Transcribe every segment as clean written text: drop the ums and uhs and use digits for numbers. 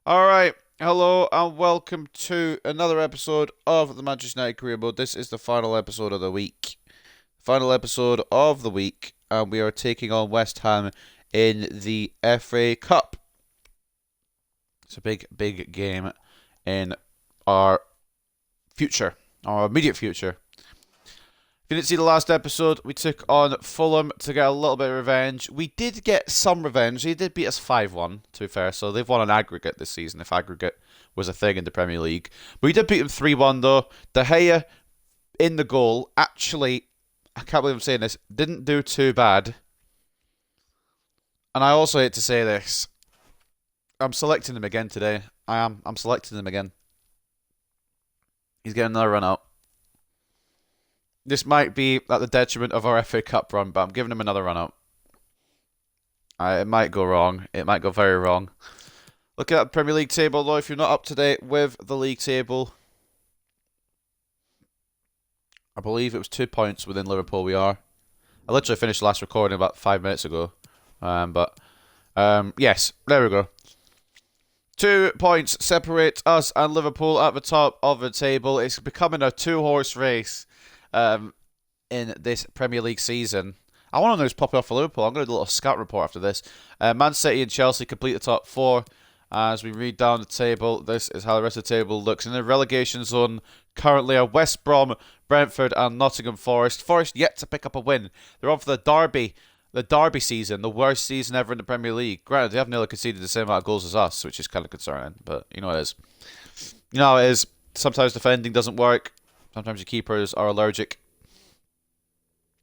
Alright, hello and welcome to another episode of the Manchester United Career Mode. This is the final episode of the week. Final episode of the week, and we are taking on West Ham in the FA Cup. It's a big game in our future, our immediate future. If you didn't see the last episode, we took on Fulham to get a little bit of revenge. We did get some revenge. They did beat us 5-1, to be fair, so they've won an aggregate this season, if aggregate was a thing in the Premier League. But we did beat them 3-1, though. De Gea in the goal, actually, I can't believe I'm saying this, didn't do too bad. And I also hate to say this, I'm selecting him again today. I'm selecting him again. He's getting another run out. This might be at the detriment of our FA Cup run, but I'm giving him another run out. It might go wrong. It might go very wrong. Look at the Premier League table, though. If you're not up to date with the league table, I believe it was 2 points within Liverpool we are. I literally finished the last recording about 5 minutes ago. Yes, there we go. 2 points separate us and Liverpool at the top of the table. It's becoming a two-horse race. In this Premier League season. I want to know who's popping off for Liverpool. I'm going to do a little scout report after this. Man City and Chelsea complete the top four. As we read down the table, this is how the rest of the table looks. In the relegation zone, currently are West Brom, Brentford and Nottingham Forest. Forest yet to pick up a win. They're on for the Derby season, the worst season ever in the Premier League. Granted, they have nearly conceded the same amount of goals as us, which is kind of concerning, but you know how it is. You know how it is. Sometimes defending doesn't work. Sometimes your keepers are allergic.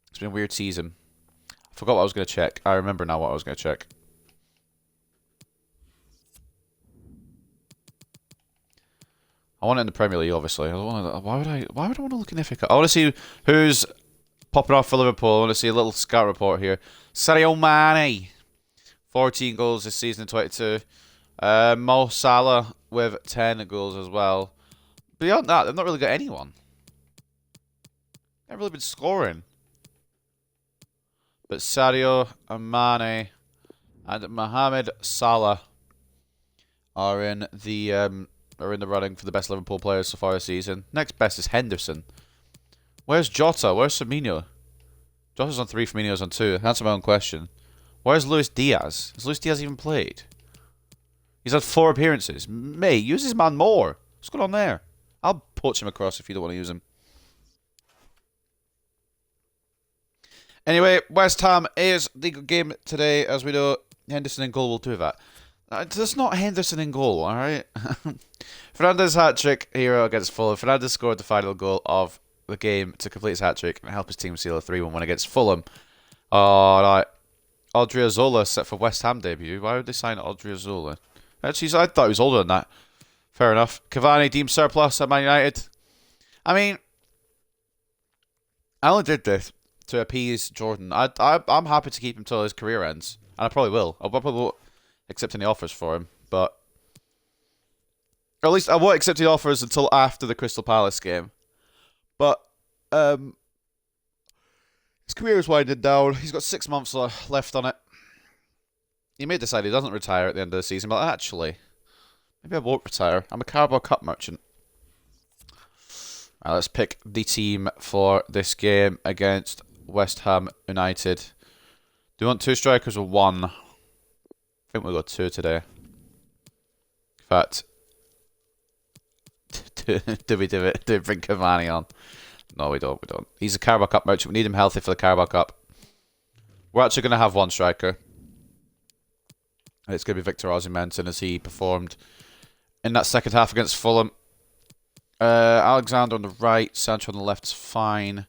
It's been a weird season. I forgot what I was going to check. I remember now what I was going to check. I want it in the Premier League, obviously. Why would I want to look in the FA Cup? I want to see who's popping off for Liverpool. I want to see a little scout report here. Sadio Mane, 14 goals this season in 22. Mo Salah with 10 goals as well. Beyond that, they've not really got anyone. They've really been scoring. But Sadio Mane and Mohamed Salah are in the running for the best Liverpool players so far this season. Next best is Henderson. Where's Jota? Where's Firmino? Jota's on 3, Firmino's on 2. That's my own question. Where's Luis Diaz? Has Luis Diaz even played? He's had 4 appearances. Mate, use his man more. What's going on there? I'll poach him across if you don't want to use him. Anyway, West Ham is the game today. As we know, Henderson in goal will do that. It's not Henderson in goal, alright? Fernandes hat-trick here against Fulham. Fernandes scored the final goal of the game to complete his hat-trick and help his team seal a 3-1 win against Fulham. Alright. Odriozola set for West Ham debut. Why would they sign Odriozola? Actually, I thought he was older than that. Fair enough. Cavani deemed surplus at Man United. I mean, I only did this to appease Jordan. I'm happy to keep him till his career ends, and I probably will. I probably won't accept any offers for him, but or at least I won't accept any offers until after the Crystal Palace game. But his career is winding down. He's got 6 months left on it. He may decide he doesn't retire at the end of the season, but actually, maybe I won't retire. I'm a Carabao Cup merchant. Right, let's pick the team for this game against West Ham United. Do you want 2 strikers or 1? I think we'll go 2 today. In fact, do we do it? Do we bring Cavani on? No, we don't. He's a Carabao Cup merchant. We need him healthy for the Carabao Cup. We're actually going to have 1 striker. It's going to be Victor Osimhen as he performed in that second half against Fulham. Alexander on the right, Sancho on the left is fine.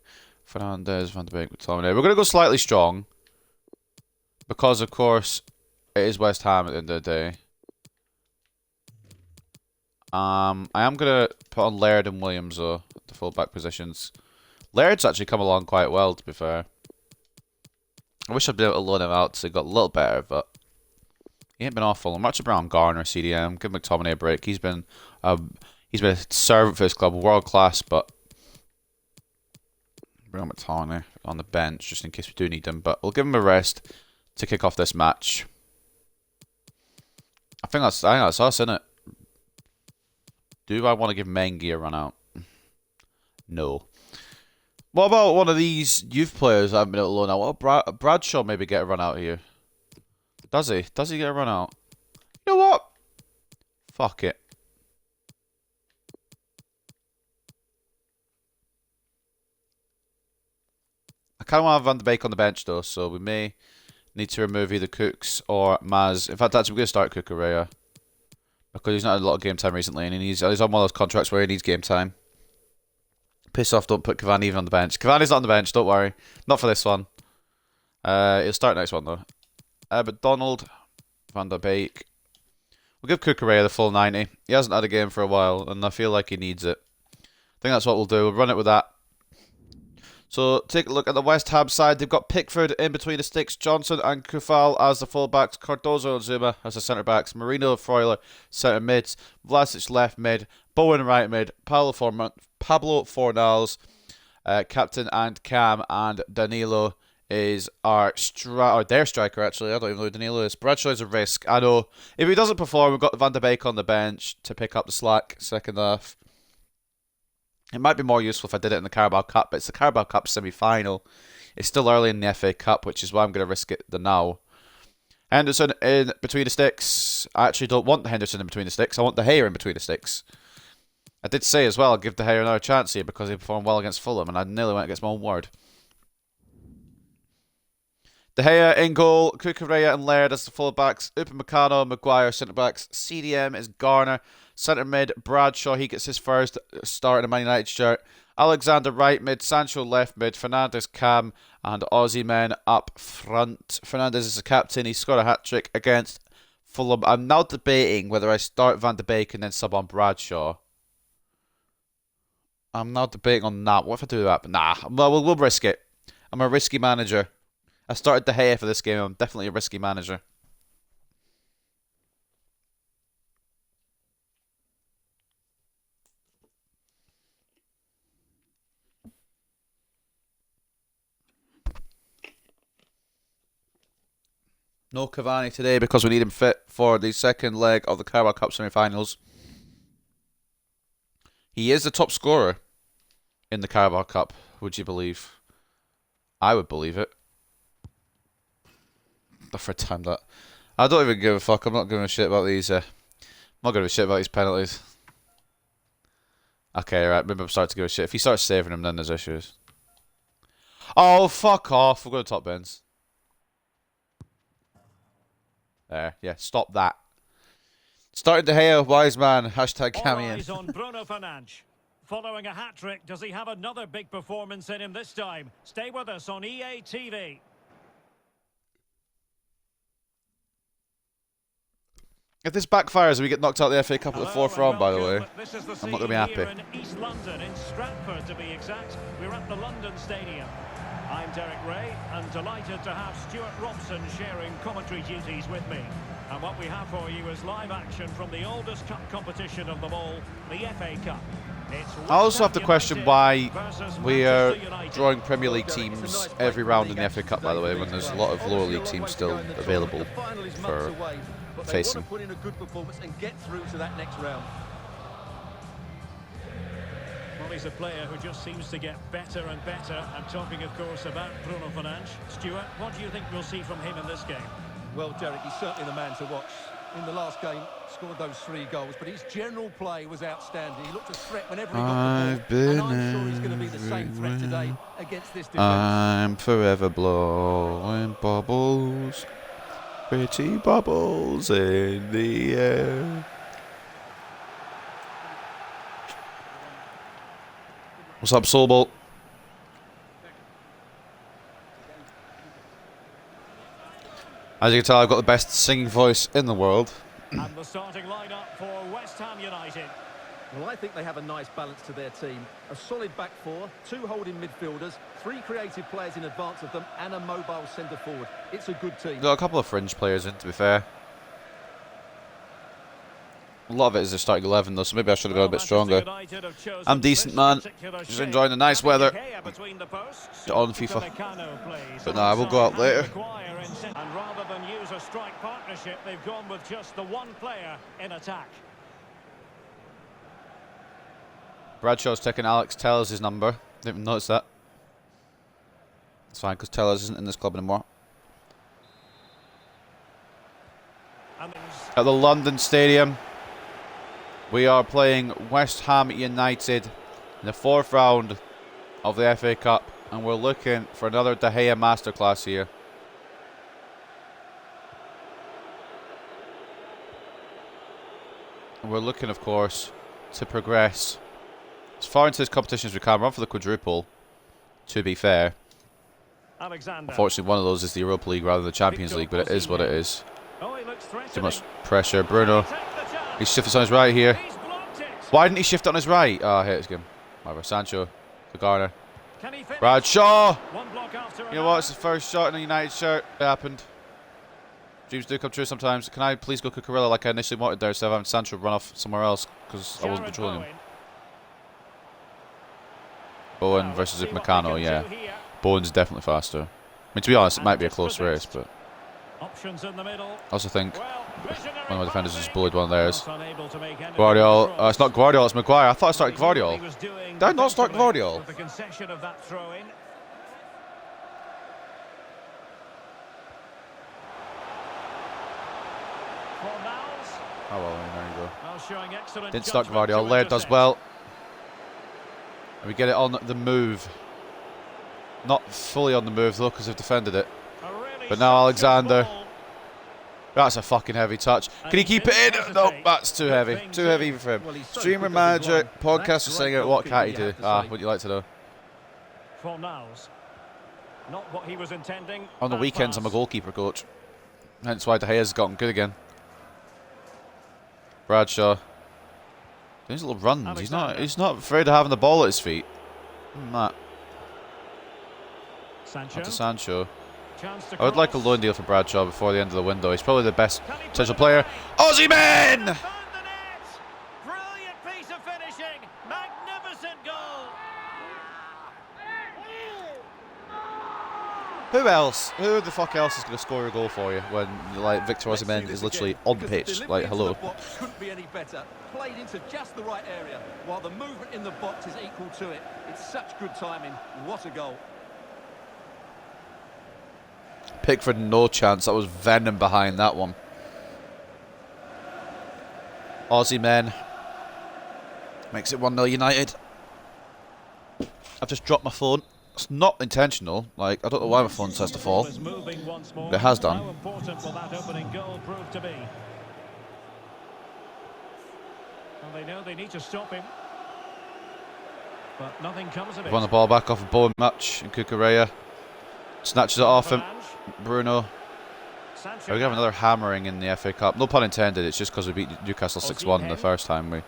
Fernandes, Van de Beek, McTominay. We're going to go slightly strong because, of course, it is West Ham at the end of the day. I am going to put on Laird and Williams, though, the full-back positions. Laird's actually come along quite well, to be fair. I wish I'd been able to loan him out so he got a little better, but he ain't been awful. I'm actually Brown Garner, CDM. Give McTominay a break. He's been a servant for his club, world class, but bring on McTominay on the bench just in case we do need him. But we'll give him a rest to kick off this match. I think that's us, isn't it? Do I want to give Mengi a run out? No. What about one of these youth players that I've been able to loan out? What about Bradshaw maybe get a run out here? Does he? Does he get a run out? You know what? Fuck it. I kind of want to have Van de Beek on the bench though, so we may need to remove either Cooks or Maz. In fact, actually, we're going to start Cucurella because he's not had a lot of game time recently, and he's on one of those contracts where he needs game time. Piss off! Don't put Cavani even on the bench. Cavani's not on the bench. Don't worry. Not for this one. He'll start next one though. But Donald, Van der Beek. We'll give Cucurella the full 90. He hasn't had a game for a while, and I feel like he needs it. I think that's what we'll do. We'll run it with that. So take a look at the West Ham side. They've got Pickford in between the sticks, Johnson and Kufal as the fullbacks, Cardozo and Zuma as the centre backs, Marino, Freuler centre mids, Vlasic left mid, Bowen right mid, Pablo Fornals, captain and Cam, and Danilo is their striker actually. I don't even know who Danilo is. Bradshaw is a risk. I know if he doesn't perform, we've got Van de Beek on the bench to pick up the slack second half. It might be more useful if I did it in the Carabao Cup, but it's the Carabao Cup semi-final. It's still early in the FA Cup, which is why I'm going to risk it now. Henderson in between the sticks. I actually don't want the Henderson in between the sticks. I want the Gea in between the sticks. I did say as well, I'll give the Gea another chance here because he performed well against Fulham, and I nearly went against my own word. De Gea in goal, Cucurella and Laird as the full-backs, Upamecano, Maguire centre-backs, CDM is Garner, centre mid, Bradshaw, he gets his first start in a Man United shirt, Alexander right mid, Sancho left mid, Fernandes Cam, and Aussie men up front. Fernandes is the captain, he scored a hat-trick against Fulham. I'm now debating whether I start Van de Beek and then sub on Bradshaw. I'm now debating on that. What if I do that? But nah, we'll risk it. I'm a risky manager. I started De Gea for this game. I'm definitely a risky manager. No Cavani today because we need him fit for the second leg of the Carabao Cup semi-finals. He is the top scorer in the Carabao Cup, would you believe? I would believe it. The third time that. I don't even give a fuck. I'm not giving a shit about these. I'm not giving a shit about these penalties. Okay, right. Maybe I'm starting to give a shit. If he starts saving them, then there's issues. Oh, fuck off. We'll go to top bins. There. Yeah, stop that. Starting De Gea, wise man. Hashtag Camion. On Bruno Fernandes. Following a hat-trick, does he have another big performance in him this time? Stay with us on EA TV. If this backfires and we get knocked out of the FA Cup at the fourth round, by the way, I'm not going to be happy. In East London, in Stratford to be exact. We're at the London Stadium. I'm Derek Ray, and delighted to have Stuart Robson sharing commentary duties with me. And what we have for you is live action from the oldest cup competition of them all, the FA Cup. I also have to question why we are drawing Premier League teams every round in the FA Cup, by the way, when there's a lot of lower league teams still available for facing. Put in a good performance and get through to that next round. Well, he's a player who just seems to get better and better. I'm talking, of course, about Bruno Fernandes. Stuart, what do you think we'll see from him in this game? Well, Derek, he's certainly the man to watch. In the last game, scored those 3 goals, but his general play was outstanding. He looked a threat whenever he got the ball, and I'm sure he's going to be the same threat today against this defence. I'm forever blowing bubbles, pretty bubbles in the air. What's up, Soulbolt? As you can tell, I've got the best singing voice in the world. And the starting lineup for West Ham United. Well, I think they have a nice balance to their team. A solid back four, 2 holding midfielders, 3 creative players in advance of them, and a mobile centre forward. It's a good team. Got a couple of fringe players in, to be fair. A lot of it is the starting 11 though, so maybe I should have gone a bit stronger. I'm decent, man. Just enjoying the nice weather on FIFA. But nah, we'll go out later. And rather than use a strike partnership, they've gone with just the one player in attack. Bradshaw's taking Alex Tellers' number. Didn't even notice that. It's fine, because Tellers isn't in this club anymore. At the London Stadium, we are playing West Ham United in the 4th round of the FA Cup, and we're looking for another De Gea masterclass here. And we're looking, of course, to progress as far into this competition as we can. Run for the quadruple, to be fair. Unfortunately, one of those is the Europa League rather than the Champions League, but it is what it is. Too much pressure. Bruno. He shifts on his right here. Why didn't he shift on his right? Oh, I hate this game. Whatever. Sancho. The Garner. Bradshaw. You know what? It's his first shot in a United shirt. It happened. Dreams do come true sometimes. Can I please go Cucurella like I initially wanted there instead of having Sancho run off somewhere else because I wasn't controlling him? Bowen versus Upamecano, yeah. Bowen's definitely faster. I mean, to be honest, it might be a close race, but I also think one of my defenders just bullied one of theirs. Guardiola. It's not Guardiola, it's Maguire. I thought I started Guardiola. Did I not start Guardiola? Oh well, there you go. Didn't start Guardiola. Laird does well. And we get it on the move. Not fully on the move though, because they've defended it. But now Alexander. That's a fucking heavy touch. Can he keep it in? No, that's too heavy. Too heavy even for him. Streamer, manager, podcaster saying it. What can't he do? Would you like to know? Not what he was intending. On the weekends, I'm a goalkeeper coach. Hence why De Gea's gotten good again. Bradshaw. These little runs. He's not afraid of having the ball at his feet. Matt. Sancho. To Sancho. I would like a loan deal for Bradshaw before the end of the window. He's probably the best potential player. Aussie man! Brilliant piece of finishing. Magnificent goal. Who else? Who the fuck else is going to score a goal for you when like Victor Osimhen is literally on pitch? Like, hello. Couldn't be any better. Played into just the right area, while the movement in the box is equal to it. It's such good timing. What a goal. Pickford, no chance. That was venom behind that one. Aussie men. Makes it 1-0 United. I've just dropped my phone. It's not intentional. Like, I don't know why my phone has to fall. But it has done. How important will that opening goal prove to be? Well, they know they need to stop him. But nothing comes of it. Won the ball back off of Bowen match and Cucurella. Snatches it off him. Bruno. We're going to have another hammering in the FA Cup. No pun intended, it's just because we beat Newcastle 6-1 the first time we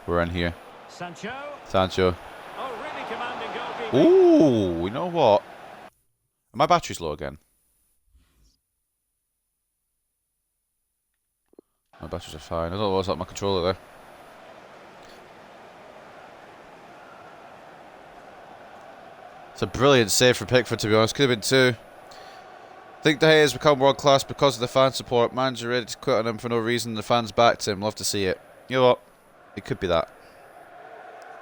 were in here. Sancho. Oh, really commanding goalkeeping. Ooh, you know what? My battery's low again. My batteries are fine. I don't know what's up my controller there. It's a brilliant save from Pickford, to be honest. Could have been two. I think De Gea has become world class because of the fan support. Manager ready to quit on him for no reason. The fans backed him. Love to see it. You know what? It could be that.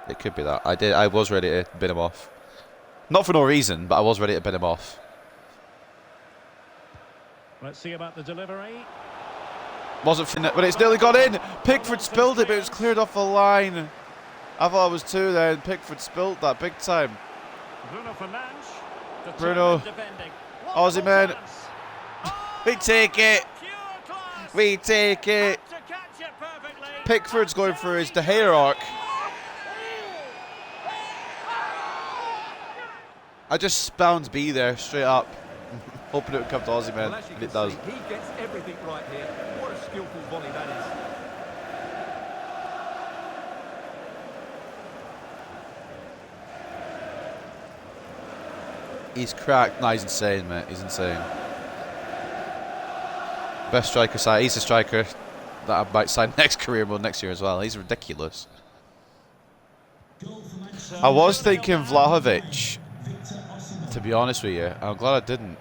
It could be that. I was ready to bin him off. Not for no reason, but I was ready to bin him off. Let's see about the delivery. Wasn't finna, but it's nearly got in. Pickford spilled it, but it was cleared off the line. I thought it was two there, and Pickford spilled that big time. Bruno Fernandes. Bruno. Aussie man. We take it. We take it. Pickford's going for his De Gea arc. I just spammed B there, straight up. Hoping it would come to Aussie man, and it does. He gets everything right here. What a skillful volley that is. He's cracked. No, he's insane, mate. He's insane. Best striker side. He's a striker that I might sign next career mode next year as well. He's ridiculous. I was thinking Vlahovic, to be honest with you. I'm glad I didn't.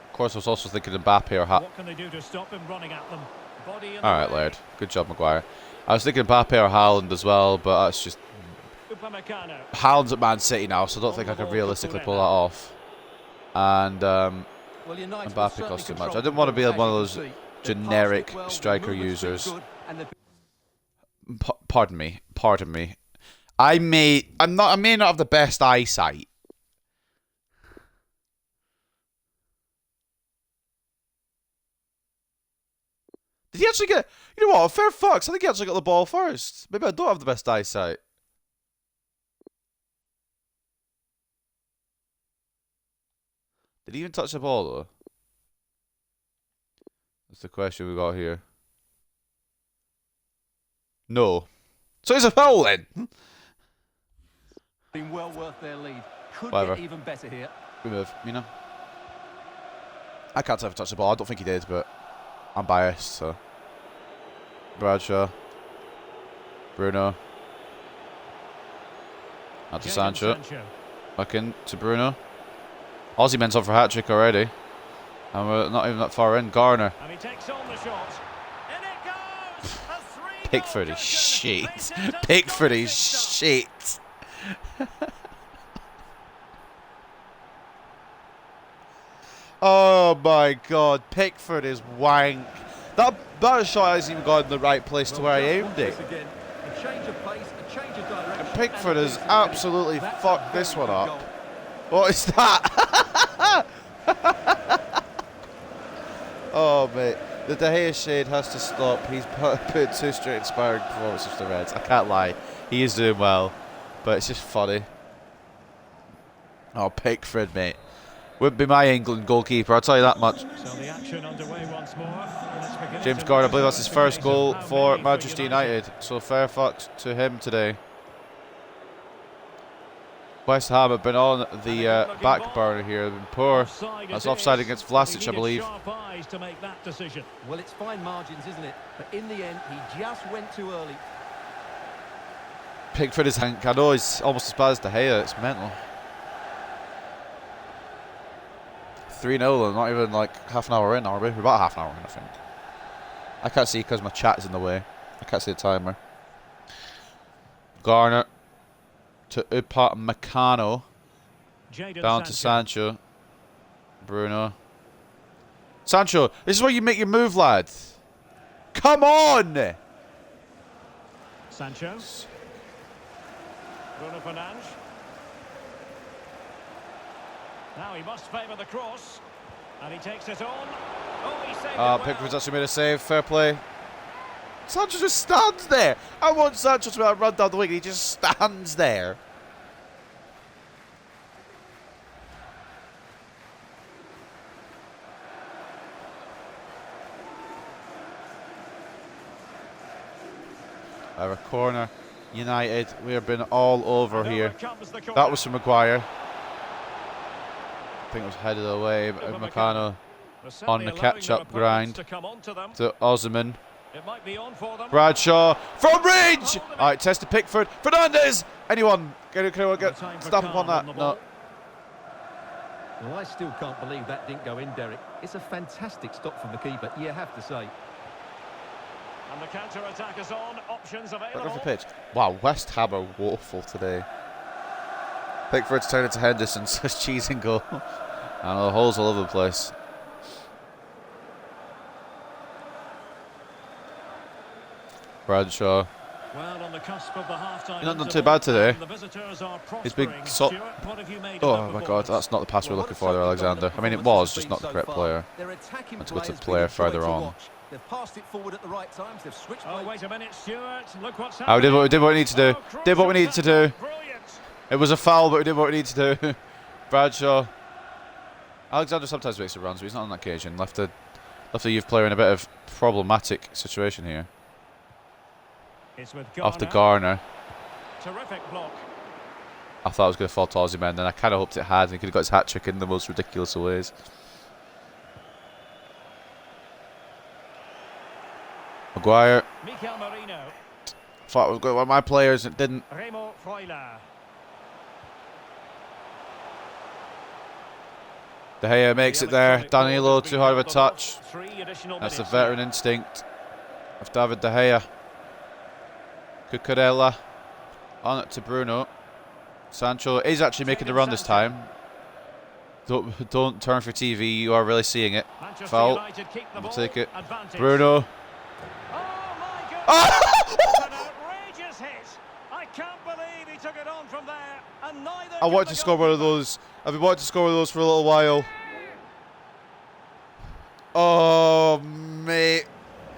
Of course, I was also thinking Mbappe or What can they do to stop him running at them? Alright, Laird. Good job, Maguire. I was thinking Mbappe or Haaland as well, but that's just Haaland's at Man City now, so I don't think I can realistically pull that off. And Mbappe cost too much. I didn't want to be one of those generic striker users. Pardon me. Pardon me. I may not have the best eyesight. Did he actually get... You know what? Fair fucks. I think he actually got the ball first. Maybe I don't have the best eyesight. Did he even touch the ball, though? That's the question we got here. No. So it's a foul then? Been well worth their lead. Could Whatever. get even better here. Good move, Mina. I can't say if he touched the ball. I don't think he did, but I'm biased, so... Bradshaw. Bruno. Out to Sancho. Back in to Bruno. Aussie men's on for hat-trick already. And we're not even that far in. Garner. And he takes on the shot. In it goes! Pickford is shit. Pickford is shit. Oh my god. Pickford is wank. That shot hasn't even got in the right place to where I aimed it. And Pickford has absolutely fucked this one up. What is that? Oh, mate. The De Gea shade has to stop. He's put 2 straight inspiring performances for the Reds. I can't lie. He is doing well. But it's just funny. Oh, Pickford, mate. Wouldn't be my England goalkeeper, I'll tell you that much. So the action underway once more. James Garner, I believe that's his first goal for Manchester United. So fair fucks to him today. West Ham have been on the back burner here. They've been poor. That's offside against Vlasic, I believe. Well, it's fine margins, isn't it? But in the end, he just went too early. Pickford is, I know he's almost as bad as De Gea. It's mental. 3-0 and not even like half an hour in, are we? We're about half an hour in, I think. I can't see because my chat is in the way. I can't see the timer. Garner to Upamecano. Down to Sancho. Bruno. Sancho, this is where you make your move, lad. Come on! Sancho. Bruno Fernandes. Now he must favour the cross. And he takes it on. Oh, he saved it well. Pickford's actually made a save. Fair play. Sancho just stands there. I want Sancho to run down the wing. He just stands there. A corner. United. We have been all over here. That was from Maguire. I think it was headed away. Upamecano on the catch-up grind to Osman. Bradshaw from range. All right, tested Pickford. Fernandes. Anyone? Can get stamp upon that? No. Well, I still can't believe that didn't go in, Derek. It's a fantastic stop from the keeper, you have to say. And the counter-attack is on. Options available. Look off the pitch. Wow, West Ham are woeful today. Pickford's turned into Henderson, so it's cheese and goal. And the holes all over the place. Bradshaw. Well, on the cusp of the half-time. He's not done too bad today. He's been oh my god, that's not the pass we're looking for there, Alexander. I mean, it was, just not the correct player. Let's go to the player further on. They've passed it forward at the right times. They've switched. Oh, wait a minute, Stuart. Look what's happening. We did what we needed to do. Did what we needed to do. Brilliant. It was a foul, but we did what we needed to do. Bradshaw. Alexander sometimes makes the runs, but he's not on that occasion. Left the youth player in a bit of problematic situation here. It's with Garner. Off to Garner. Terrific block. I thought it was going to fall to Aussie, then I kind of hoped it had, and he could have got his hat-trick in the most ridiculous of ways. Maguire. Mikel Merino. Thought it was going to one of my players, it didn't. Remo Freuler. De Gea makes it there. Danilo, too hard of a touch. That's the veteran instinct of David De Gea. Cucurella. On to Bruno. Sancho is actually making the run this time. Don't turn for TV. You are really seeing it. Foul. We'll take it. Bruno. Outrageous hit. I can't believe he took it on from there. And neither I want to score one of those. I've been wanting to score one of those for a little while. Oh, mate.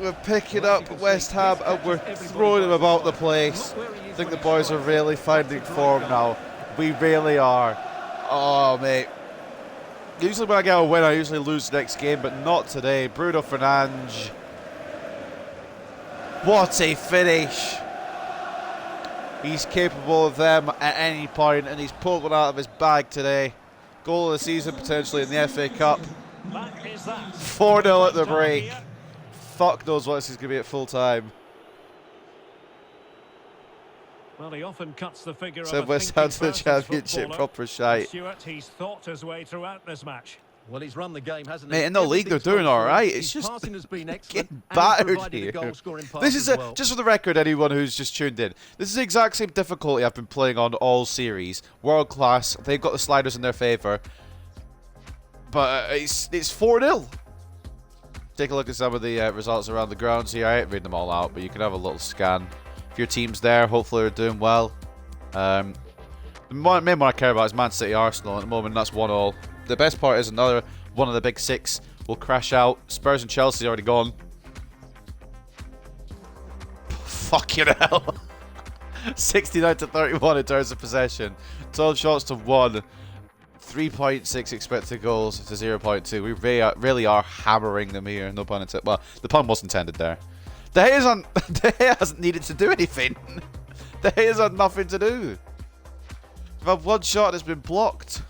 We're picking up West Ham and we're throwing them about the place. I think the boys are really finding form now. We really are. Oh, mate. Usually when I get a win, I usually lose the next game, but not today. Bruno Fernandes. What a finish. He's capable of them at any point, and he's pulled one out of his bag today. Goal of the season, potentially, in the FA Cup. 4-0 at the break. Fuck knows what this is going to be at full time. Well, he often cuts the figure So of West Ham to the Championship, proper shite. Stuart, he's thought his way throughout this match. Well, he's run the game, hasn't Mate, he? in the league they're doing all right. It's His just passing has been getting excellent, battered and he's here. provided a goal-scoring pass This is as well. just for the record, anyone who's just tuned in. This is the exact same difficulty I've been playing on all series. World class. They've got the sliders in their favour, but it's 4-0. Take a look at some of the results around the grounds here. I ain't reading them all out, but you can have a little scan. If your team's there, hopefully they're doing well. The main one I care about is Man City Arsenal at the moment. That's 1-1. The best part is another one of the big six will crash out. Spurs and Chelsea already gone. Fucking hell. 69-31 in terms of possession. 12 shots to 1. 3.6 expected goals to 0.2. We really are hammering them here. No pun intended. Well, the pun was intended there. De Gea hasn't needed to do anything. De Gea's had nothing to do. We've had one shot that's been blocked.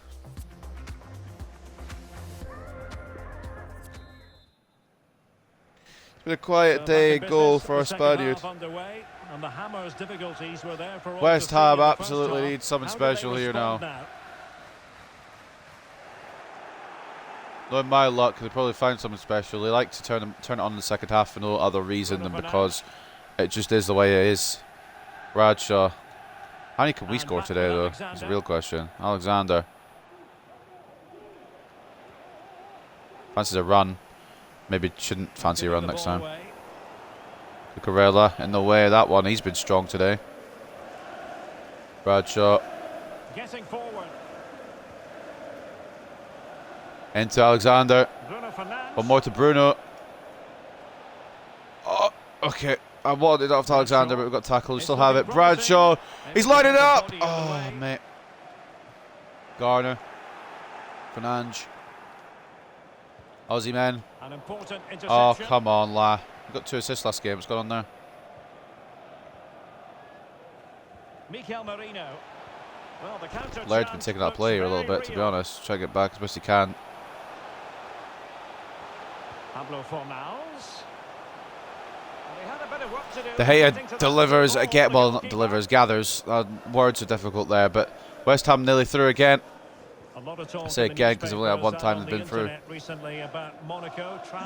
It's been a quiet day. Goal for our Spaniard. West Ham absolutely needs something special here now. Knowing my luck, they probably find something special. They like to turn it on in the second half for no other reason than because it just is the way it is. Bradshaw. How many can we score today, though? It's a real question. Alexander. Fancies a run. Maybe shouldn't fancy a run next time. Cucurella in the way of that one. He's been strong today. Bradshaw. Getting forward. Into Alexander. One more to Bruno. Oh, okay. I wanted it off to Alexander, but we've got tackled. We still have it. Bradshaw. He's lining up. Oh, mate. Garner. Fernandes. Aussie men. Oh, come on, La. We got 2 assists last game. What's going on there? Laird's been taking that play here a little bit, to be honest. Try to get back as best he can. De Gea delivers, not delivers, gathers. Words are difficult there, but West Ham nearly through again. I say again because they've only had one time they've been through.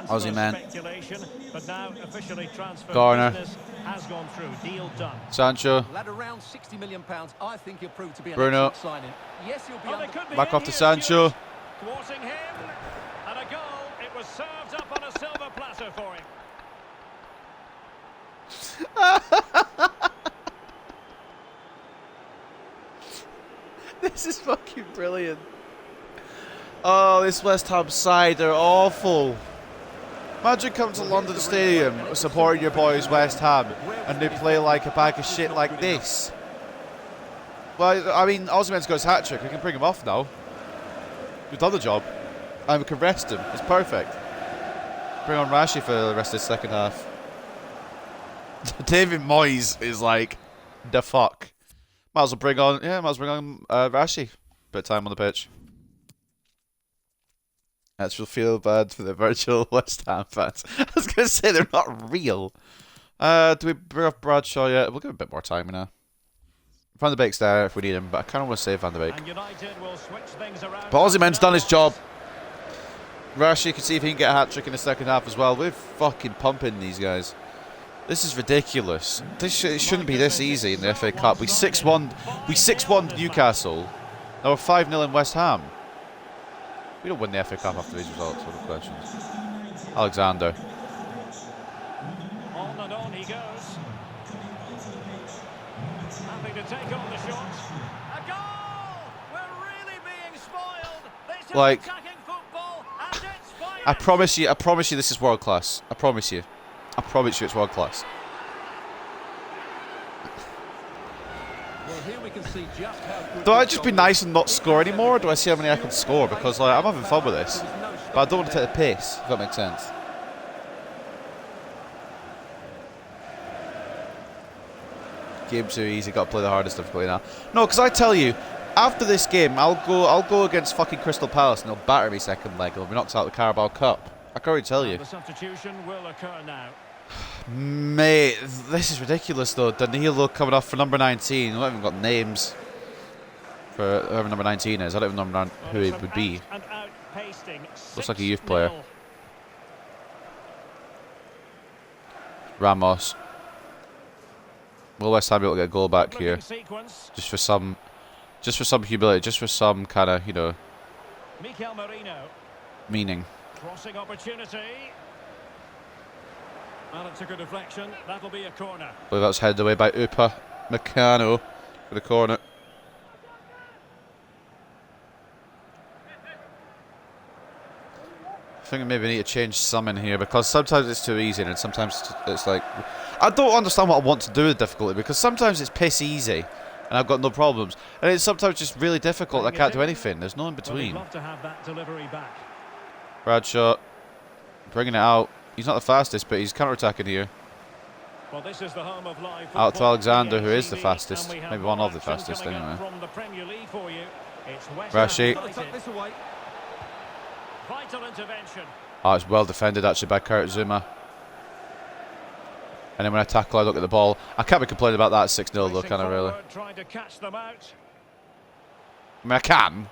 Aussie man. Garner. Sancho. Bruno. Back off to Sancho. It was served up on a silver platter for him. This is fucking brilliant. Oh, this West Ham side are awful. Imagine coming to London Stadium supporting your boys West Ham and they play like a bag of shit like this. Well, I mean, Osimhen's got his hat-trick. We can bring him off now. We've done the job. And we can rest him. It's perfect. Bring on Rashi for the rest of the second half. David Moyes is like, the fuck. Might as well bring on Rashi. Bit of time on the pitch. That's real feel bad for the virtual West Ham fans. I was going to say they're not real. Do we bring up Bradshaw yet? We'll give him a bit more time now. Van de Beek's there if we need him, but I kind of want to save Van de Beek. But Osimhen's done his job. Rashi can see if he can get a hat-trick in the second half as well. We're fucking pumping these guys. This is ridiculous. It shouldn't be this easy in the FA Cup. We 6-1. We 6-1 Newcastle. Now we're 5-0 in West Ham. We don't win the FA Cup after these results. What are the questions? Alexander. On and on he goes. Happy to take on the shot. A goal! We're really being spoiled. This is Like, attacking football at its finest. I promise you this is world class. I promise you. I promise you it's world class. Well, here we can see just how good Do I this just be goal nice is. and not score anymore, or do I see how many I can score? Because like I'm having fun with this. But I don't want to take the piss, if that makes sense. Game too easy, got to play the hardest difficulty now. No, because I tell you, after this game, I'll go against fucking Crystal Palace and they'll batter me second leg. They'll be knocked out of the Carabao Cup. I can already tell you. The substitution will occur now. Mate, this is ridiculous though. Danilo coming off for number 19. I've not even got names for whoever number 19 is. I don't even know who he would be. Looks like a youth player. Ramos. Will West Ham be able to get a goal back here? Just for some humility, just for some kind of, you know, meaning. Crossing opportunity. Well, it's a good deflection. That'll be a corner. I believe that was headed away by Upa Meccano for the corner. I think I maybe need to change some in here because sometimes it's too easy and sometimes it's like... I don't understand what I want to do with difficulty because sometimes it's piss easy and I've got no problems. And it's sometimes just really difficult and I can't do anything. There's no in between. Well, love to have that delivery back. Bradshaw bringing it out. He's not the fastest, but he's counter-attacking here. Well, this is the home of live Out to football. Alexander, who is the fastest. Maybe one of the fastest, anyway. From the Premier League for you. It's West Rashi. Ham Tuck this away. Vital intervention. Oh, it's well defended, actually, by Kurt Zuma. And then when I tackle, I look at the ball. I can't be complaining about that 6-0, though, can I, really? Trying to catch them out. I mean, I can.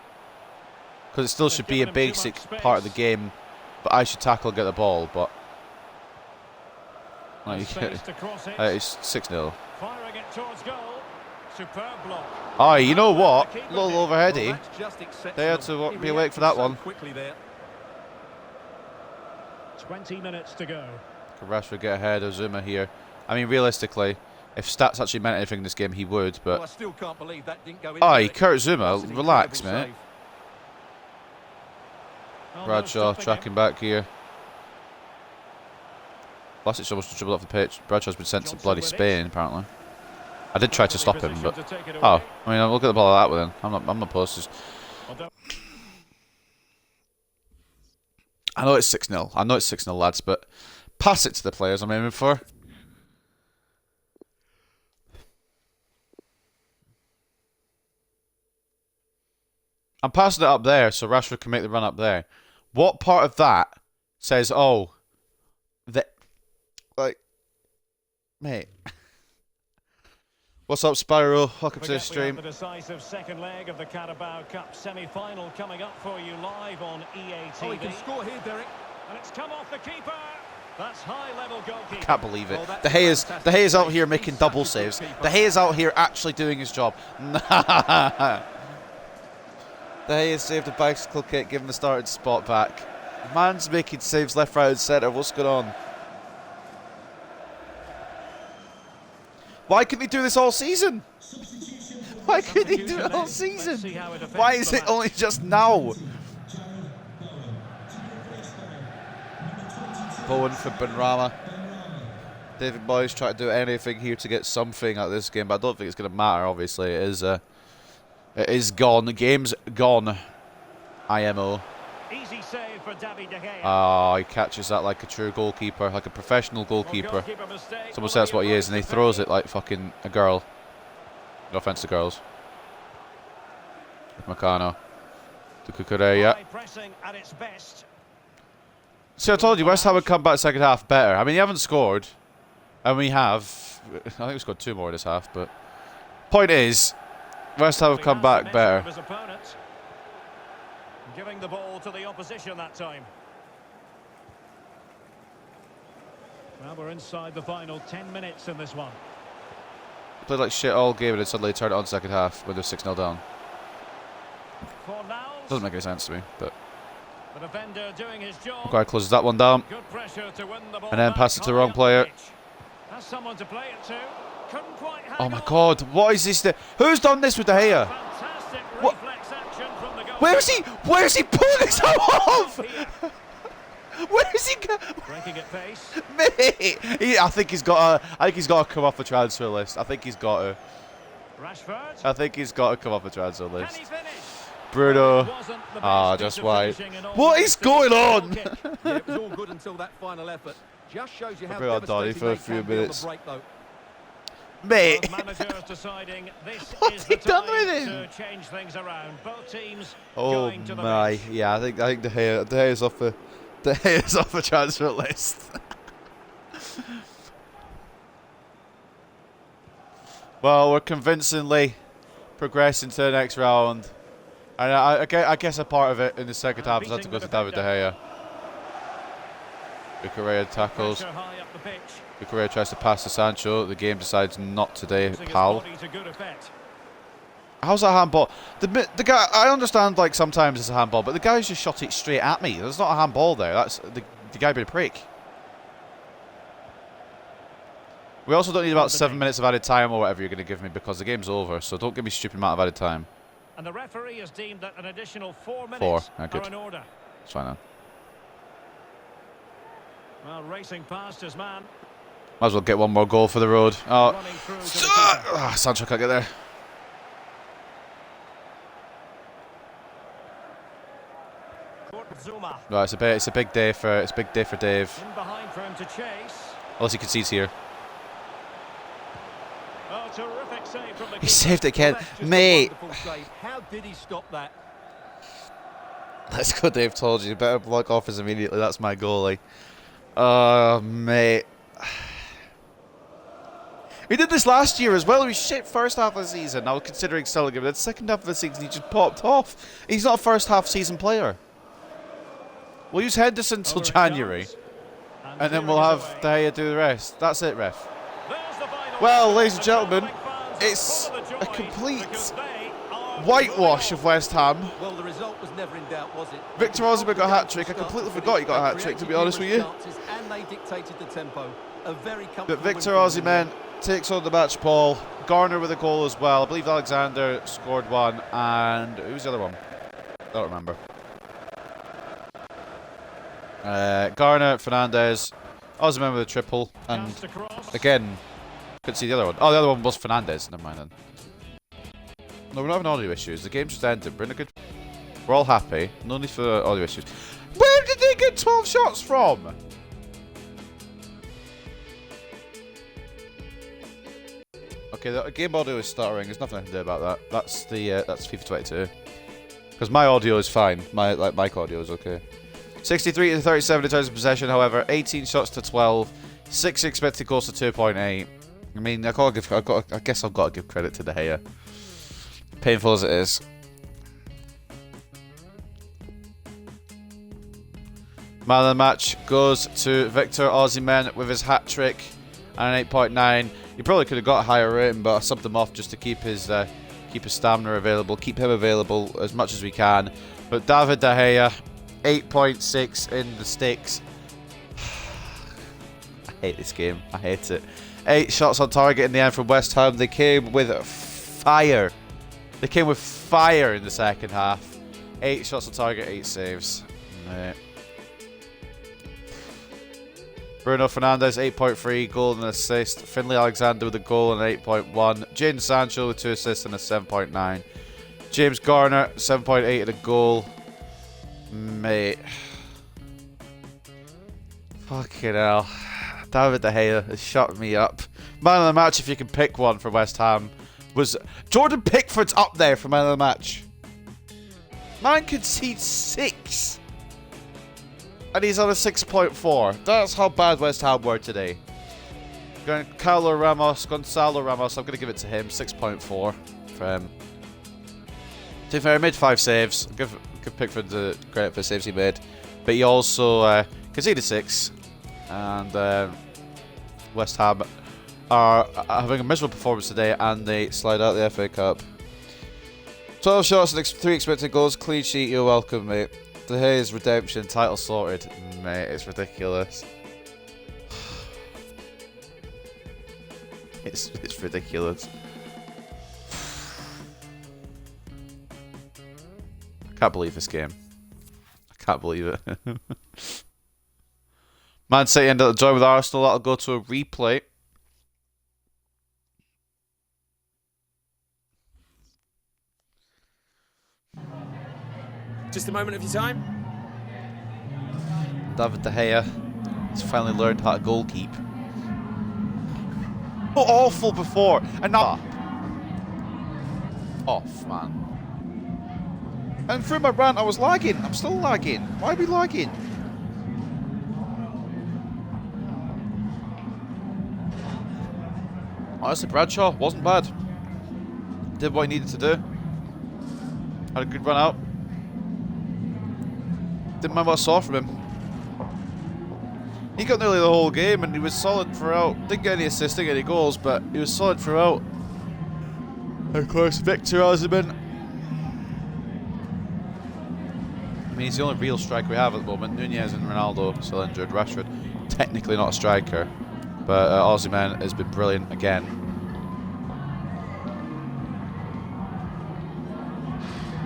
Because it still should be a basic part of the game. But I should tackle and get the ball, but... Like, it's 6-0. Firing it towards goal. Superb block. Oh, you know what? A little Well, overheady. that's just exceptional. They had to He be awake for that reacted so one. quickly there. 20 minutes to go. Could Rashford get ahead of Zuma here? I mean, realistically, if stats actually meant anything in this game, he would, Well, I but... still can't believe that didn't go in. Aye, Kurt Zuma, That's an relax, incredible mate. save. Oh, no Bradshaw stopping tracking him. back here. Vlasic almost dribbled off the pitch. Bradshaw's been sent to Johnson bloody with it. Spain, apparently. I did try to stop him, Position but... to take it Oh, away. I mean, I'll look at the ball like that with him. I'm not opposed to... Well done. I know it's 6-0. I know it's 6-0, lads, but pass it to the players I'm aiming for. I'm passing it up there so Rashford can make the run up there. What part of that says, oh, that, like, mate. What's up, Spyro? Welcome to the Forget we have stream. the decisive second leg of the Carabao Cup semi-final coming up for you live on EA TV. Oh, he can score here, Derek. And it's come off the keeper. That's high-level goalkeeper. Can't believe it. Well, that's De Gea's fantastic out here save. making He's double such a good saves. keeper. De Gea's out here actually doing his job. De Gea saved a bicycle kick, giving the starting spot back. Man's making saves left, right, and centre. What's going on? Why couldn't he do this all season? Why couldn't he do it all season? Why is it only just now? Bowen for Benrahma. David Moyes trying to do anything here to get something out of this game, but I don't think it's going to matter. Obviously, it is gone. The game's gone. IMO. Easy save for David De Gea. Oh, he catches that like a true goalkeeper, like a professional goalkeeper. Someone says that's what he is, and he throws it like fucking a girl. No offense to girls. Meccano. To Kukureya. High pressing at its best. See, I told you, West Ham would come back second half better. I mean, you haven't scored, and we have. I think we scored 2 more this half, but point is, West Ham have come back better. His opponent. Giving the ball to the opposition that time. Well, we're inside the final 10 minutes in this one. Played like shit all game and then suddenly turned it on second half when they're 6-0 down. For now, Doesn't make any sense to me, but the defender doing his job. McGuire closes that one down. Good pressure to win the ball And then back pass it to the high wrong up player. pitch. Has someone to play it to. Couldn't quite hang Oh my on. god, what is this? Who's done this with De Gea? Fantastic What? reflex action from the goal. Where is he? Where is he pulling this off? Where is he? Breaking at pace. Mate, I think he's got to come off the transfer list. I think he's got to. Rashford. I think he's got to come off the transfer Can list. he finish? Bruno. It wasn't the Ah, best just piece of wide. finishing in all What the is going on? kick. Yeah, it was all good until that final effort. Just shows you how bring on Donny devastating for a they few can be on the minutes. break, though. Mate. Well, managers deciding this What's is he the done time with him? to change things around. Both teams Oh going to the my, bench. yeah, I think De Gea's off the transfer list. Well, we're convincingly progressing to the next round, and I guess a part of it in the second half has had to go to David De Gea. Bukaria tackles. Pressure high up the pitch. Bukaria tries to pass to Sancho. The game decides not today, Using his pal. body to good effect. How's that handball? The guy, I understand like sometimes it's a handball, but the guy's just shot it straight at me. There's not a handball there. That's the guy being a prick. We also don't need about 7 minutes of added time or whatever you're going to give me because the game's over. So don't give me a stupid amount of added time. And the referee has deemed that an additional 4 minutes 4, are good. in order. It's fine now. Well, racing past his man. Might as well get one more goal for the road. Oh, Running through to the keeper. Sancho can't get there. Zuma. Right, it's a big day for Dave. In behind for him to chase. Unless he concedes here. Oh, terrific save from the He keeper. saved it again, Well, that's just a mate. wonderful save. How did he stop that? Let's go, Dave. Told you. Better block off us immediately. That's my goalie. Oh, mate. We did this last year as well. He was shit first half of the season. I was considering selling him. Then second half of the season, he just popped off. He's not a first half season player. We'll use Henderson till Over it January, goes. and then clearing we'll it have away. De Gea do the rest. That's it, ref. There's the final Well, whistle. ladies and The gentlemen, travelling fans are it's full of the a joy complete because they are whitewash moving of West Ham. Well, the result was never in doubt, was it? Victor Osimhen got a hat-trick. I completely forgot he got a hat-trick, to be honest with you. And they dictated the tempo. A very But comfortable Victor win for them. Osimhen takes on the match ball. Garner with a goal as well. I believe Alexander scored one. And who's the other one? I don't remember. Garner, Fernandes, Osimhen with a triple. And Cast across. again, couldn't see the other one. Oh, the other one was Fernandes. Never mind then. No, we're not having audio issues. The game just ended. We're in a good... We're all happy. No need for audio issues. Where did they get 12 shots from? Okay, the game audio is stuttering. There's nothing I can do about that. That's FIFA 22. Because my audio is fine. My mic audio is okay. 63 to 37 in terms of possession. However, 18 shots to 12. 6 expected goals to 2.8. I mean, I guess I've got to give credit to De Gea. Painful as it is. Man of the match goes to Victor Osimhen with his hat trick and an 8.9. He probably could have got a higher rating, but I subbed him off just to keep his stamina available, keep him available as much as we can. But David De Gea, 8.6 in the sticks. I hate this game. I hate it. 8 shots on target in the end from West Ham. They came with fire. They came with fire in the second half. 8 shots on target, 8 saves. Mate. Bruno Fernandes, 8.3, goal and assist. Finlay Alexander with a goal and an 8.1. Jadon Sancho with 2 assists and a 7.9. James Garner, 7.8 and a goal. Mate. Fucking hell. David De Gea has shut me up. Man of the match, if you can pick one for West Ham, was Jordan Pickford's up there for man of the match. Man conceded 6. And he's on a 6.4. That's how bad West Ham were today. Gonzalo Ramos, I'm going to give it to him. 6.4 for him. To be fair, he made 5 saves. Give Pickford the credit for the saves he made. But he also conceded 6. And West Ham are having a miserable performance today and they slide out the FA Cup. 12 shots and 3 expected goals, clean sheet, you're welcome, mate. De Gea's redemption, title sorted. Mate, it's ridiculous. It's ridiculous. I can't believe this game. I can't believe it. Man City ended up joining with Arsenal. That'll go to a replay. Just a moment of your time. David De Gea has finally learned how to goalkeep. Oh, awful before, and now off, man. And through my rant, I was lagging. I'm still lagging. Why are we lagging? Honestly, Bradshaw wasn't bad. Did what he needed to do. Had a good run out. Didn't mind what I saw from him. He got nearly the whole game and he was solid throughout. Didn't get any assists, didn't get any goals, but he was solid throughout. Of course, Victor Osimhen. I mean, he's the only real striker we have at the moment. Nunez and Ronaldo still injured. Rashford, technically not a striker, but Osimhen has been brilliant again.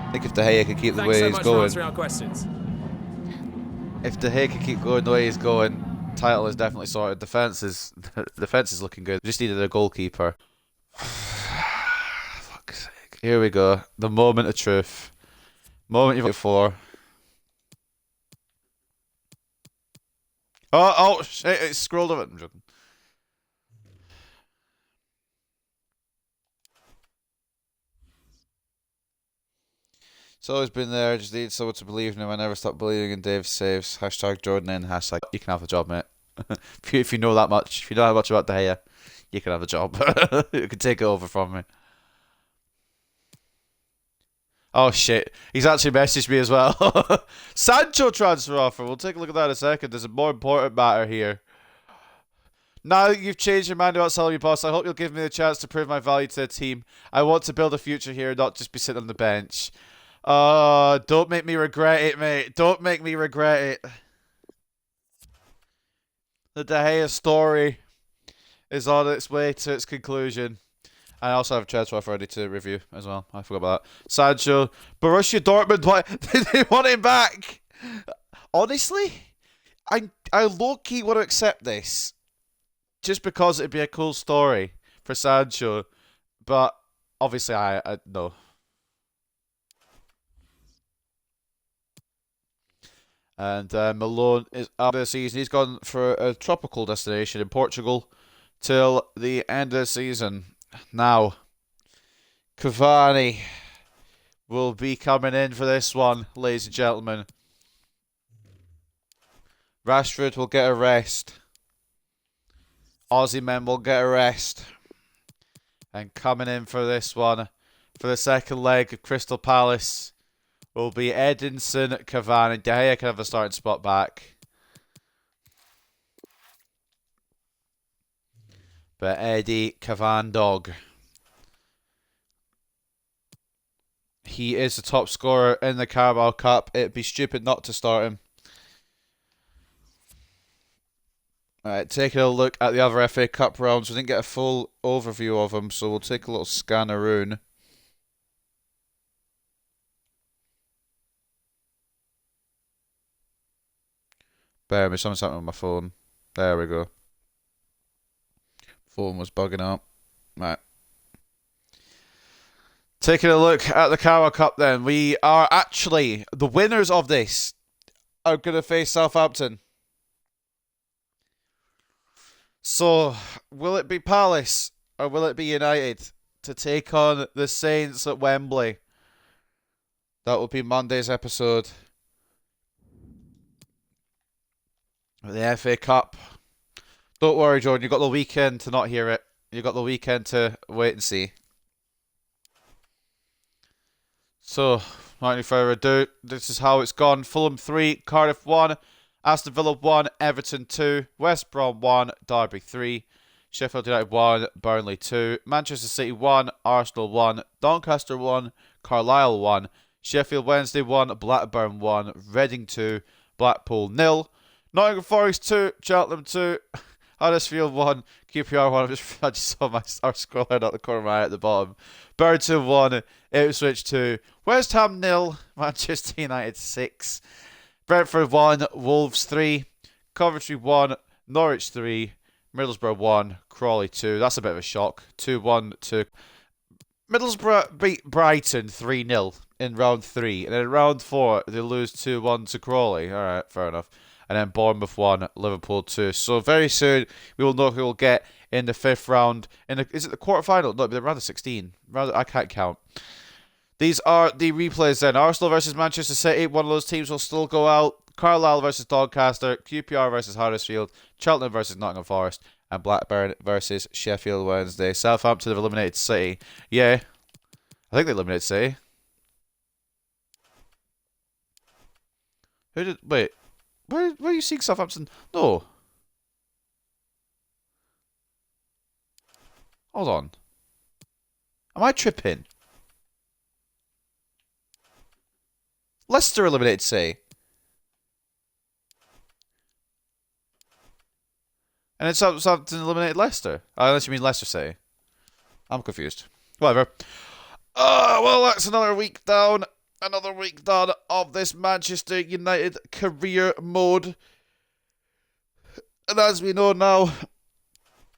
I think if De Gea could keep the way he's going, if De Gea could keep going the way he's going, title is definitely sorted. Defense is looking good. We just needed a goalkeeper. Fuck's sake. Here we go. The moment of truth. Moment you've waited for. Oh shit! It scrolled over. I'm joking. It's always been there, just need someone to believe in him. I never stop believing in Dave's saves. Hashtag Jordan in, hashtag you can have a job, mate. if you know that much, if you know how much about De Gea, you can have a job. You can take it over from me. Oh shit, he's actually messaged me as well. Sancho transfer offer, we'll take a look at that in a second. There's a more important matter here. Now that you've changed your mind about selling me, boss, I hope you'll give me the chance to prove my value to the team. I want to build a future here, not just be sitting on the bench. Don't make me regret it, mate. Don't make me regret it. The De Gea story is on its way to its conclusion. I also have a transfer offer ready to review as well. I forgot about that. Sancho, Borussia Dortmund, what? They want him back. Honestly, I low-key want to accept this. Just because it'd be a cool story for Sancho. But obviously, I no. And Malone is out of the season. He's gone for a tropical destination in Portugal till the end of the season. Now, Cavani will be coming in for this one, ladies and gentlemen. Rashford will get a rest. Osimhen will get a rest. And coming in for this one, for the second leg of Crystal Palace, will be Edinson Cavani. De Gea can have a starting spot back. But Eddie Cavan Dog. He is the top scorer in the Carabao Cup. It'd be stupid not to start him. Alright, taking a look at the other FA Cup rounds. We didn't get a full overview of them, so we'll take a little scannaroon. Bear with me, something's happening with my phone. There we go. Phone was bugging out. Right. Taking a look at the Carabao Cup then. We are actually, the winners of this are going to face Southampton. So, will it be Palace or will it be United to take on the Saints at Wembley? That will be Monday's episode. The FA Cup. Don't worry, Jordan. You've got the weekend to not hear it. You've got the weekend to wait and see. So, without any further ado, this is how it's gone. Fulham 3, Cardiff 1. Aston Villa 1, Everton 2, West Brom 1, Derby 3, Sheffield United 1, Burnley 2, Manchester City 1, Arsenal 1, Doncaster 1, Carlisle 1, Sheffield Wednesday 1, Blackburn 1, Reading 2, Blackpool 0, Nottingham Forest 2, Cheltenham 2, Huddersfield 1, QPR 1. I just saw my scrolling out the corner of my eye at the bottom. Burton 1, Ipswich 2, West Ham 0, Manchester United 6, Brentford 1, Wolves 3, Coventry 1, Norwich 3, Middlesbrough 1, Crawley 2. That's a bit of a shock. 2-1 to Middlesbrough beat Brighton 3-0 in round 3. And in round 4, they lose 2-1 to Crawley. Alright, fair enough. And then Bournemouth 1, Liverpool 2. So very soon, we will know who will get in the 5th round. Is it the quarterfinal? No, they're round of 16. I can't count. These are the replays then. Arsenal versus Manchester City. One of those teams will still go out. Carlisle versus Doncaster. QPR versus Huddersfield. Cheltenham versus Nottingham Forest. And Blackburn versus Sheffield Wednesday. Southampton have eliminated City. Yeah. I think they eliminated City. Who did... Wait. Where are you seeing Southampton? No. Hold on. Am I tripping? Leicester eliminated City. And then Southampton eliminated Leicester. Unless you mean Leicester City. I'm confused. Whatever. Well, that's another week down. Another week done of this Manchester United career mode. And as we know now,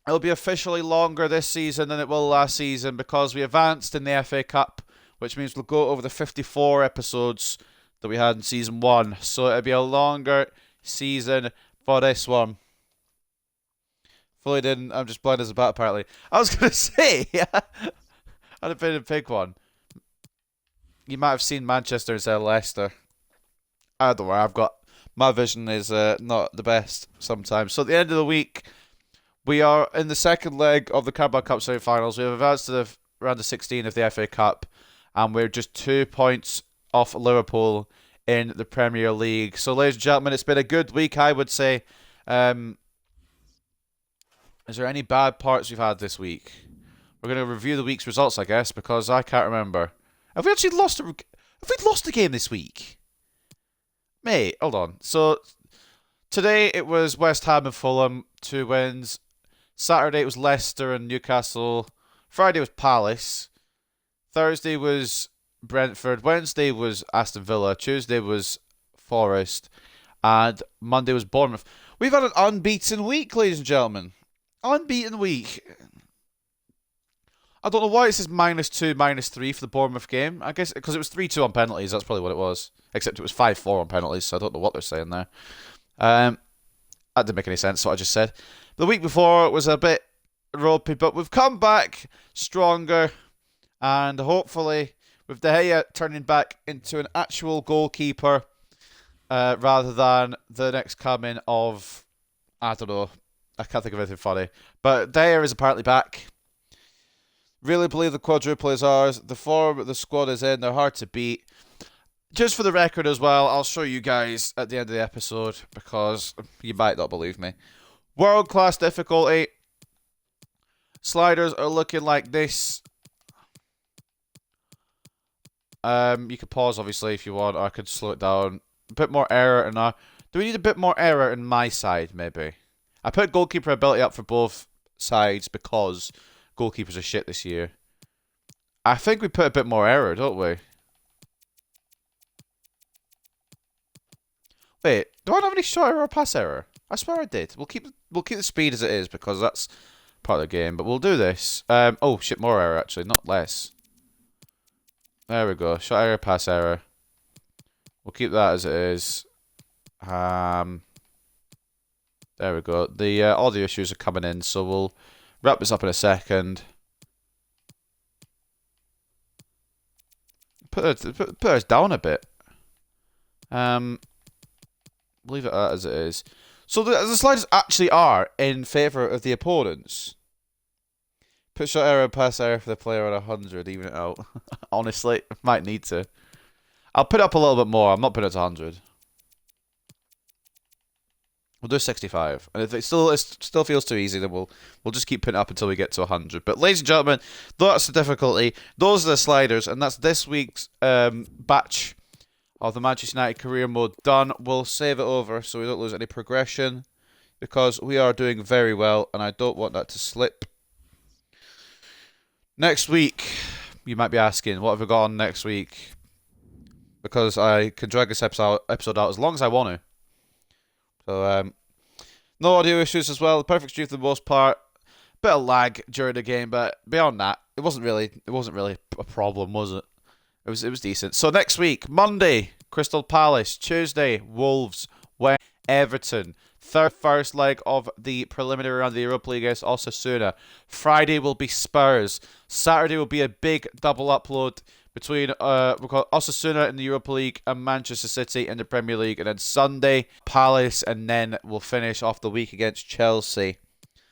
it'll be officially longer this season than it will last season because we advanced in the FA Cup, which means we'll go over the 54 episodes that we had in season 1. So it'll be a longer season for this one. Fully didn't. I'm just blind as a bat, apparently. I was going to say, I'd have been a big one. You might have seen Manchester instead of Leicester. I don't know. My vision is not the best sometimes. So at the end of the week, we are in the second leg of the Carabao Cup semi-finals. We have advanced to the round of 16 of the FA Cup, and we're just 2 points off Liverpool in the Premier League. So, ladies and gentlemen, it's been a good week, I would say. Is there any bad parts we've had this week? We're going to review the week's results, I guess, because I can't remember. Have we actually lost have we lost a game this week? Mate, hold on. So, today it was West Ham and Fulham, 2 wins. Saturday it was Leicester and Newcastle. Friday was Palace. Thursday was Brentford. Wednesday was Aston Villa. Tuesday was Forest. And Monday was Bournemouth. We've had an unbeaten week, ladies and gentlemen. Unbeaten week. I don't know why it says -2, -3 for the Bournemouth game. I guess because it was 3-2 on penalties. That's probably what it was. Except it was 5-4 on penalties, so I don't know what they're saying there. That didn't make any sense, what I just said. The week before was a bit ropey, but we've come back stronger. And hopefully, with De Gea turning back into an actual goalkeeper, rather than the next coming of, I don't know, I can't think of anything funny. But De Gea is apparently back. Really believe the quadruple is ours. The form the squad is in. They're hard to beat. Just for the record as well, I'll show you guys at the end of the episode because you might not believe me. World class difficulty. Sliders are looking like this. You could pause obviously if you want, or I could slow it down. A bit more error in our... Do we need a bit more error in my side, maybe? I put goalkeeper ability up for both sides because goalkeepers are shit this year. I think we put a bit more error, don't we? Wait, do I not have any shot error or pass error? I swear I did. We'll keep the speed as it is because that's part of the game. But we'll do this. Oh shit, more error actually, not less. There we go. Shot error, pass error. We'll keep that as it is. There we go. The audio issues are coming in, so we'll wrap this up in a second. Put us down a bit. Leave it as it is. So the sliders actually are in favour of the opponents. Put shot error, pass error for the player at 100, even it out. Honestly, might need to. I'll put it up a little bit more. I'm not putting it to 100. We'll do 65. And if it still feels too easy, then we'll just keep putting it up until we get to 100. But ladies and gentlemen, that's the difficulty. Those are the sliders, and that's this week's batch of the Manchester United career mode done. We'll save it over so we don't lose any progression, because we are doing very well, and I don't want that to slip. Next week, you might be asking, what have we got on next week? Because I can drag this episode out as long as I want to. So, no audio issues as well. The perfect stream for the most part. Bit of lag during the game, but beyond that, it wasn't really a problem, was it? It was decent. So next week, Monday, Crystal Palace. Tuesday, Wolves. Wednesday, Everton. First leg of the preliminary round of the Europa League against Osasuna. Friday will be Spurs. Saturday will be a big double upload between we'll call Osasuna in the Europa League and Manchester City in the Premier League. And then Sunday, Palace, and then we'll finish off the week against Chelsea.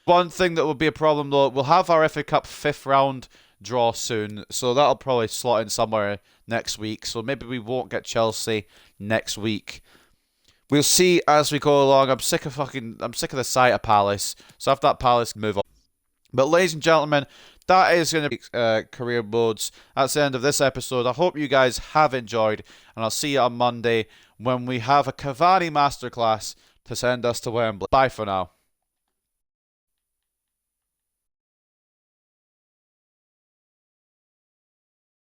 One thing that will be a problem, though, we'll have our FA Cup 5th round draw soon, so that'll probably slot in somewhere next week. So maybe we won't get Chelsea next week. We'll see as we go along. I'm sick of the sight of Palace. So after that, Palace move on. But ladies and gentlemen, that is going to be career modes. That's the end of this episode. I hope you guys have enjoyed, and I'll see you on Monday when we have a Cavani masterclass to send us to Wembley. Bye for now.